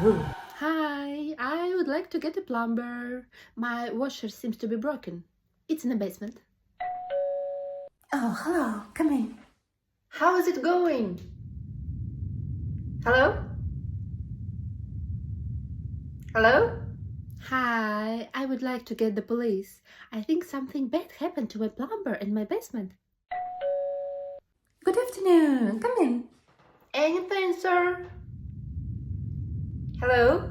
Hi, I would like to get a plumber. My washer seems to be broken. It's in the basement. Oh, hello. Come in. How is it going? Hello? Hello? Hi, I would like to get the police. I think something bad happened to my plumber in my basement. Good afternoon. Come in. Anything, sir? Hello?